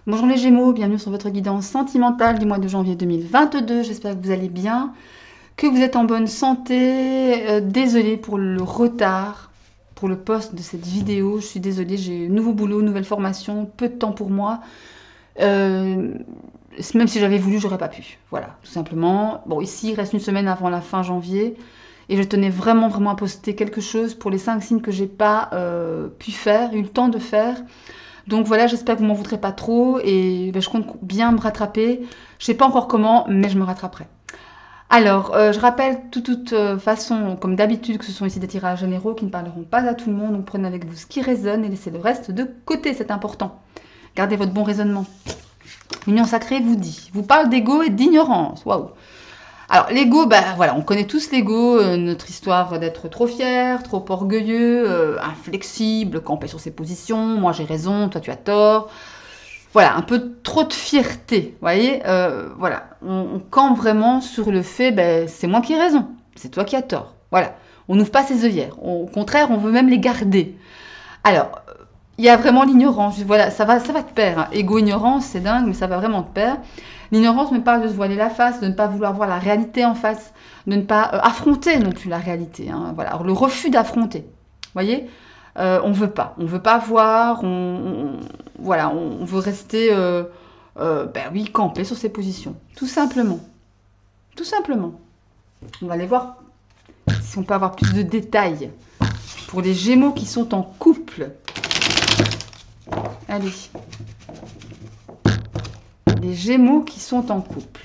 Bonjour les Gémeaux, bienvenue sur votre guidance sentimentale du mois de janvier 2022. J'espère que vous allez bien, que vous êtes en bonne santé. Désolée pour le retard, pour le post de cette vidéo. Je suis désolée, j'ai nouveau boulot, nouvelle formation, peu de temps pour moi. Euh, Même si j'avais voulu, j'aurais pas pu. Voilà, tout simplement. Bon, ici, il reste une semaine avant la fin janvier. Et je tenais vraiment à poster quelque chose pour les 5 signes que j'ai pas pu faire, eu le temps de faire. Donc voilà, j'espère que vous m'en voudrez pas trop et ben, je compte bien me rattraper. Je sais pas encore comment, mais je me rattraperai. Alors, je rappelle de toute façon, comme d'habitude, que ce sont ici des tirages généraux qui ne parleront pas à tout le monde. Donc prenez avec vous ce qui résonne et laissez le reste de côté, c'est important. Gardez votre bon raisonnement. L'union sacrée vous dit, vous parle d'ego et d'ignorance. Waouh. Alors l'ego, ben voilà, on connaît tous l'ego, notre histoire d'être trop fier, trop orgueilleux, inflexible, camper sur ses positions, moi j'ai raison, toi tu as tort. Voilà, un peu trop de fierté, vous voyez, voilà, on campe vraiment sur le fait, ben c'est moi qui ai raison, c'est toi qui as tort. Voilà, on n'ouvre pas ses œillères, au contraire, on veut même les garder. Alors, il y a vraiment l'ignorance. Voilà, ça va de pair, hein. Égo, ignorance, c'est dingue, mais ça va vraiment de pair. L'ignorance me parle de se voiler la face, de ne pas vouloir voir la réalité en face, de ne pas affronter non plus la réalité, hein. Voilà, alors, le refus d'affronter. Vous voyez, on veut pas voir, voilà, on veut rester, ben oui, camper sur ses positions, tout simplement, tout simplement. On va aller voir si on peut avoir plus de détails pour les Gémeaux qui sont en couple. Allez. Les Gémeaux qui sont en couple.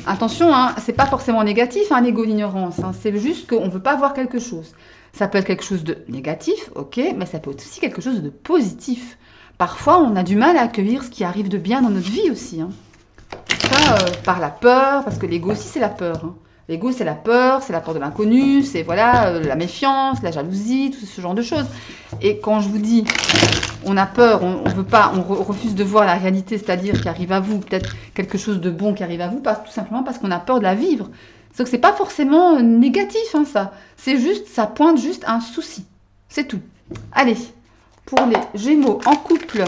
Attention, hein, c'est pas forcément négatif, un égo d'ignorance. Hein, c'est juste qu'on ne veut pas voir quelque chose. Ça peut être quelque chose de négatif, ok, mais ça peut être aussi quelque chose de positif. Parfois, on a du mal à accueillir ce qui arrive de bien dans notre vie aussi. Hein. Ça, par la peur, parce que l'ego aussi, c'est la peur. Hein. L'ego, c'est la peur de l'inconnu, c'est voilà, la méfiance, la jalousie, tout ce genre de choses. Et quand je vous dis on a peur, on veut pas, on refuse de voir la réalité, c'est-à-dire qui arrive à vous, peut-être quelque chose de bon qui arrive à vous, tout simplement parce qu'on a peur de la vivre. Donc c'est pas forcément négatif, hein, ça. C'est juste, ça pointe juste un souci. C'est tout. Allez, pour les Gémeaux en couple.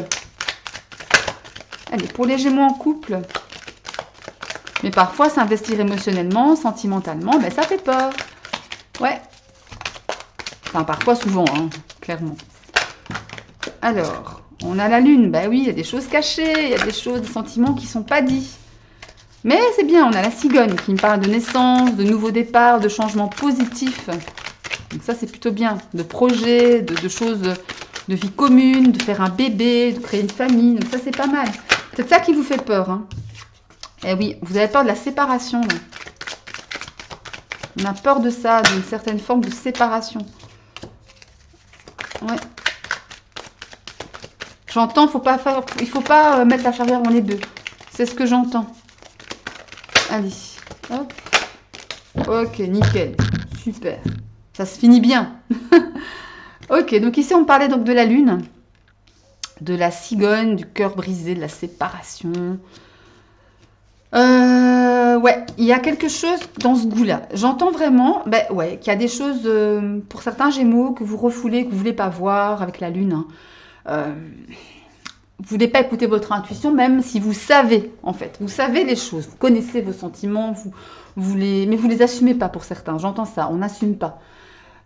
Allez, pour les Gémeaux en couple. Mais parfois, s'investir émotionnellement, sentimentalement, ben ça fait peur. Ouais. Enfin, parfois, souvent, hein, clairement. Alors, on a la lune. Bah oui, il y a des choses cachées, il y a des choses, des sentiments qui ne sont pas dits. Mais c'est bien, on a la cigogne qui me parle de naissance, de nouveau départ, de changements positifs. Donc ça, c'est plutôt bien. De projets, de choses, de vie commune, de faire un bébé, de créer une famille. Donc ça, c'est pas mal. C'est ça qui vous fait peur. Hein. Eh oui, vous avez peur de la séparation. Là. On a peur de ça, d'une certaine forme de séparation. Ouais. J'entends, il faut pas mettre la charrière dans les bœufs. C'est ce que j'entends. Allez, hop. Ok, nickel, super. Ça se finit bien. Ok, donc ici on parlait donc de la lune, de la cigogne, du cœur brisé, de la séparation. Ouais, il y a quelque chose dans ce goût-là. J'entends vraiment, ben ouais, qu'il y a des choses pour certains Gémeaux que vous refoulez, que vous voulez pas voir avec la lune. Hein. Vous voulez pas écouter votre intuition, même si vous savez, en fait. Vous savez les choses, vous connaissez vos sentiments, mais vous les assumez pas pour certains. J'entends ça, on n'assume pas.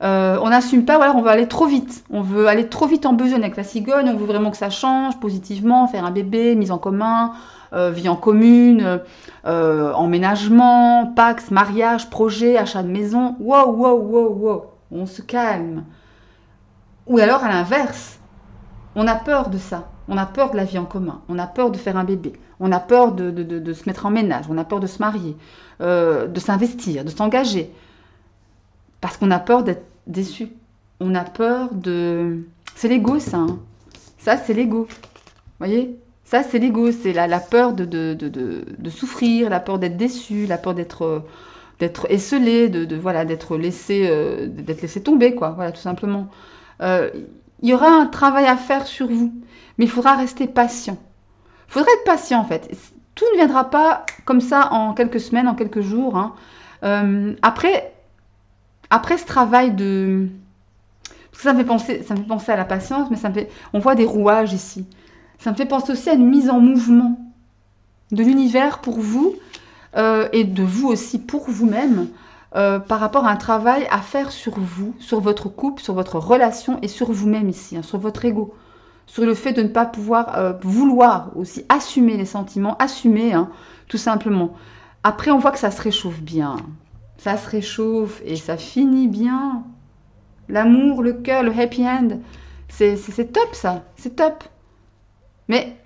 On n'assume pas, voilà, on veut aller trop vite. On veut aller trop vite en besogne avec la cigogne, on veut vraiment que ça change positivement, faire un bébé, mise en commun, vie en commune, emménagement, pax, mariage, projet, achat de maison. Wow. On se calme. Ou alors à l'inverse, on a peur de ça. On a peur de la vie en commun. On a peur de faire un bébé. On a peur de se mettre en ménage. On a peur de se marier, de s'investir, de s'engager. Parce qu'on a peur d'être déçu. On a peur de... C'est l'ego, ça. Hein. Ça, c'est l'ego. Vous voyez? Ça, c'est l'ego. C'est la peur de souffrir, la peur d'être déçu, la peur d'être esselé, voilà, d'être laissé tomber, quoi. Voilà, tout simplement. Euh, il y aura un travail à faire sur vous, mais il faudra rester patient. Il faudra être patient, en fait. Tout ne viendra pas comme ça en quelques semaines, en quelques jours. Hein. Après ce travail Parce que ça me fait penser à la patience, mais on voit des rouages ici. Ça me fait penser aussi à une mise en mouvement de l'univers pour vous et de vous aussi pour vous-même par rapport à un travail à faire sur vous, sur votre couple, sur votre relation et sur vous-même ici, hein, sur votre ego. Sur le fait de ne pas pouvoir vouloir aussi assumer les sentiments, assumer hein, tout simplement. Après, on voit que ça se réchauffe bien. Ça se réchauffe et ça finit bien. L'amour, le cœur, le happy end, c'est top ça, c'est top. Mais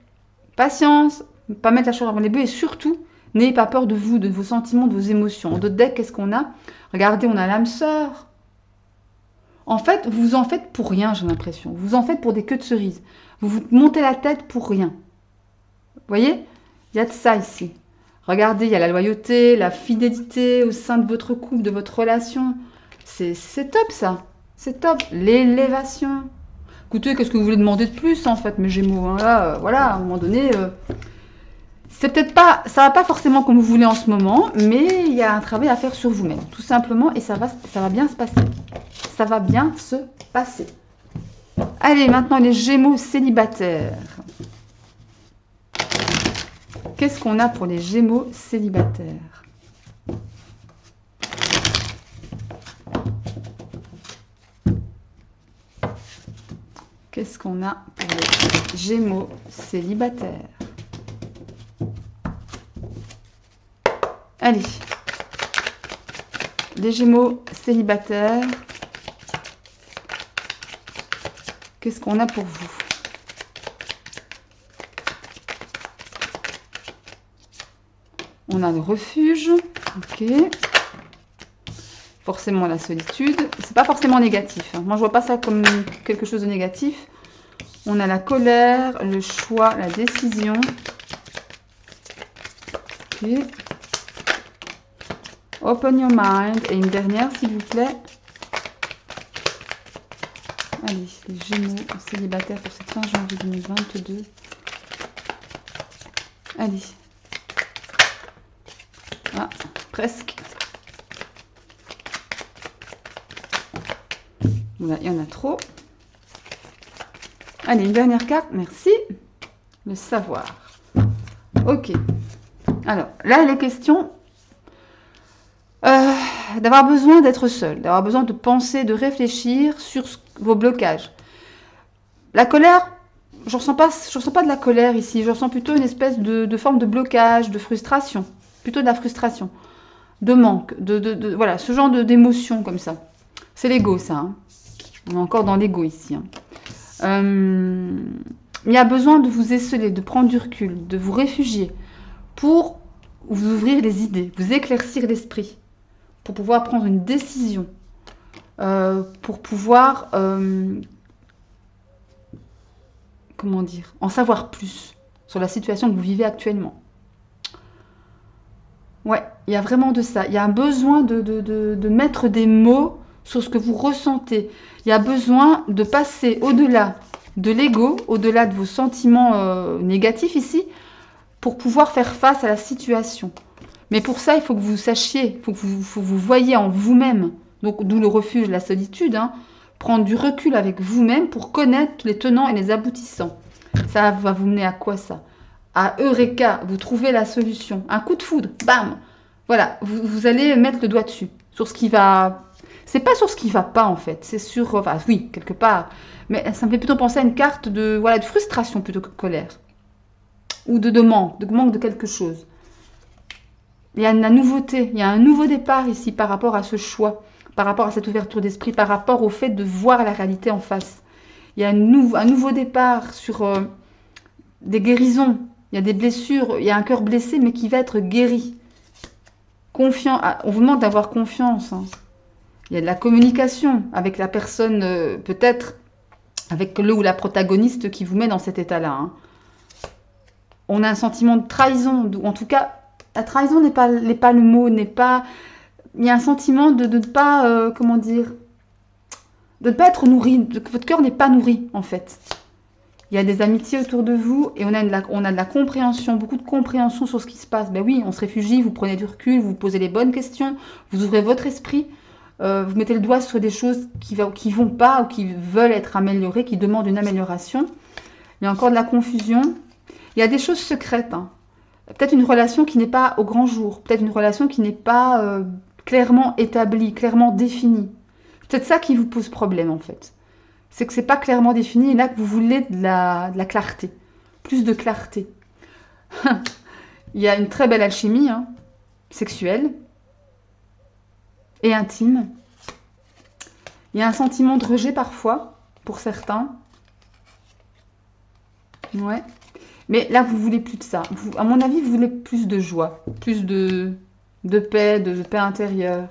patience, pas mettre la charrue avant les bœufs et surtout, n'ayez pas peur de vous, de vos sentiments, de vos émotions. En d'autres decks, qu'est-ce qu'on a? Regardez, on a l'âme sœur. En fait, vous vous en faites pour rien, j'ai l'impression. Vous vous en faites pour des queues de cerises. Vous vous montez la tête pour rien. Vous voyez? Il y a de ça ici. Regardez, il y a la loyauté, la fidélité au sein de votre couple, de votre relation. C'est top ça. C'est top. L'élévation. Écoutez, qu'est-ce que vous voulez demander de plus en fait, mes Gémeaux hein, là, voilà, à un moment donné, c'est peut-être pas, ça va pas forcément comme vous voulez en ce moment, mais il y a un travail à faire sur vous-même, tout simplement, et ça va bien se passer. Ça va bien se passer. Allez, maintenant les Gémeaux célibataires. Qu'est-ce qu'on a pour les Gémeaux célibataires? Qu'est-ce qu'on a pour les Gémeaux célibataires? Allez, les Gémeaux célibataires, qu'est-ce qu'on a pour vous? On a le refuge, ok. Forcément la solitude, c'est pas forcément négatif. Hein. Moi je vois pas ça comme quelque chose de négatif. On a la colère, le choix, la décision. Ok. Open your mind. Et une dernière, s'il vous plaît. Allez, les Gémeaux célibataires pour cette fin janvier 2022. Allez. Ah, presque. Voilà, il y en a trop. Allez, une dernière carte, merci. Le savoir. Ok. Alors, là, les questions d'avoir besoin d'être seul, d'avoir besoin de penser, de réfléchir sur vos blocages. La colère, je ressens pas de la colère ici, je ressens plutôt une espèce de forme de blocage, de frustration, plutôt de la frustration, de manque, voilà, ce genre d'émotion comme ça. C'est l'ego, ça. Hein. On est encore dans l'ego ici. Hein. Il y a besoin de vous esseler, de prendre du recul, de vous réfugier pour vous ouvrir les idées, vous éclaircir l'esprit, pour pouvoir prendre une décision, pour pouvoir, comment dire, en savoir plus sur la situation que vous vivez actuellement. Ouais, il y a vraiment de ça. Il y a un besoin de mettre des mots sur ce que vous ressentez. Il y a besoin de passer au-delà de l'ego, au-delà de vos sentiments négatifs ici, pour pouvoir faire face à la situation. Mais pour ça, il faut que vous sachiez, il faut que vous voyiez en vous-même, donc d'où le refuge, la solitude, hein, prendre du recul avec vous-même pour connaître les tenants et les aboutissants. Ça va vous mener à quoi ça? À Eureka, vous trouvez la solution. Un coup de foudre, bam. Voilà, vous allez mettre le doigt dessus, sur ce qui va... C'est pas sur ce qui va pas en fait, c'est sur... Enfin oui, quelque part, mais ça me fait plutôt penser à une carte de, voilà, de frustration plutôt que de colère. Ou de manque de quelque chose. Il y a la nouveauté, il y a un nouveau départ ici par rapport à ce choix, par rapport à cette ouverture d'esprit, par rapport au fait de voir la réalité en face. Il y a un nouveau départ sur des guérisons, il y a des blessures, il y a un cœur blessé mais qui va être guéri. Confiant, on vous demande d'avoir confiance. Hein. Il y a de la communication avec la personne, peut-être avec le ou la protagoniste qui vous met dans cet état-là. Hein. On a un sentiment de trahison, ou en tout cas, la trahison n'est pas le mot, n'est pas... Il y a un sentiment de ne pas, comment dire, de ne pas être nourri, que votre cœur n'est pas nourri, en fait. Il y a des amitiés autour de vous et on a de la compréhension, beaucoup de compréhension sur ce qui se passe. Ben oui, on se réfugie, vous prenez du recul, vous posez les bonnes questions, vous ouvrez votre esprit. Vous mettez le doigt sur des choses qui vont pas ou qui veulent être améliorées, qui demandent une amélioration. Il y a encore de la confusion. Il y a des choses secrètes, hein. Peut-être une relation qui n'est pas au grand jour. Peut-être une relation qui n'est pas clairement établie, clairement définie. C'est peut-être ça qui vous pose problème, en fait. C'est que c'est pas clairement défini et là que vous voulez de la clarté. Plus de clarté. Il y a une très belle alchimie, hein, sexuelle et intime. Il y a un sentiment de rejet parfois, pour certains. Ouais. Mais là, vous voulez plus de ça. À mon avis, vous voulez plus de joie, plus de paix, de paix intérieure.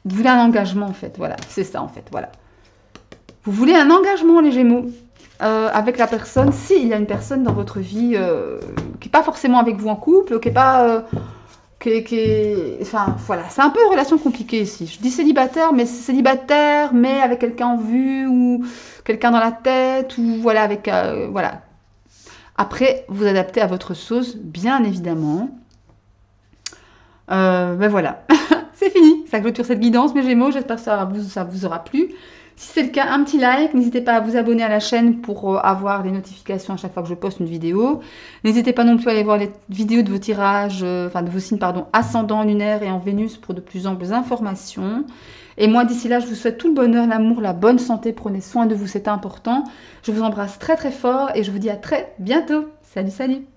Vous voulez un engagement, en fait. Voilà, c'est ça, en fait. Voilà. Vous voulez un engagement, les Gémeaux, avec la personne, s'il y a une personne dans votre vie qui n'est pas forcément avec vous en couple, qui n'est pas... enfin, voilà. C'est un peu une relation compliquée ici. Je dis célibataire, mais avec quelqu'un en vue, ou quelqu'un dans la tête, ou voilà, avec... voilà. Après, vous adaptez à votre sauce, bien évidemment. Ben voilà, c'est fini. Ça clôture cette guidance, mes Gémeaux. J'espère que ça vous aura plu. Si c'est le cas, un petit like. N'hésitez pas à vous abonner à la chaîne pour avoir les notifications à chaque fois que je poste une vidéo. N'hésitez pas non plus à aller voir les vidéos de vos tirages, de vos signes, pardon, ascendant, lunaire et en Vénus pour de plus amples informations. Et moi, d'ici là, je vous souhaite tout le bonheur, l'amour, la bonne santé. Prenez soin de vous, c'est important. Je vous embrasse très très fort et je vous dis à très bientôt. Salut, salut!